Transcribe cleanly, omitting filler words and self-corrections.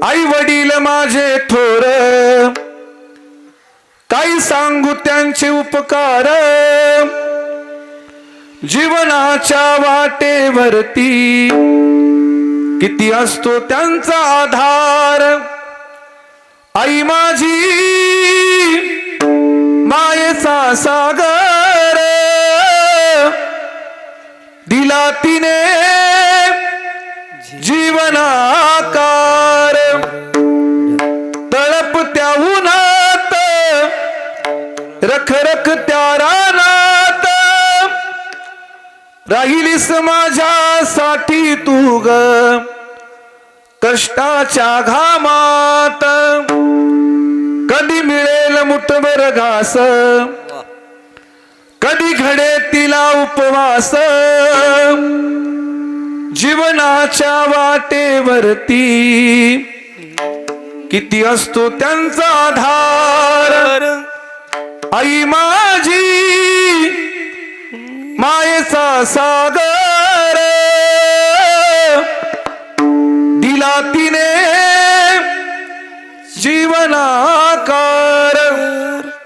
आई वडील माझे थोर, काही सांगू त्यांचे उपकार, जीवनाच्या वाटेवरती किती असतो त्यांचा आधार। आई माझी मायेचा सागर, दिला तिने जीवनाकार। तळपत्या उन्हात रखरख त्या रानात, राहिलीस माझ्यासाठी तू ग कष्टाच्या घामात। कधी मिळेल मुठभर घास, कधी घडे तिला उपवास, जीवनाच्या वाटेवरती किती असतो त्यांचा आधार। आई माझी मायेचा सागर, दिला तिने जीवनाकार।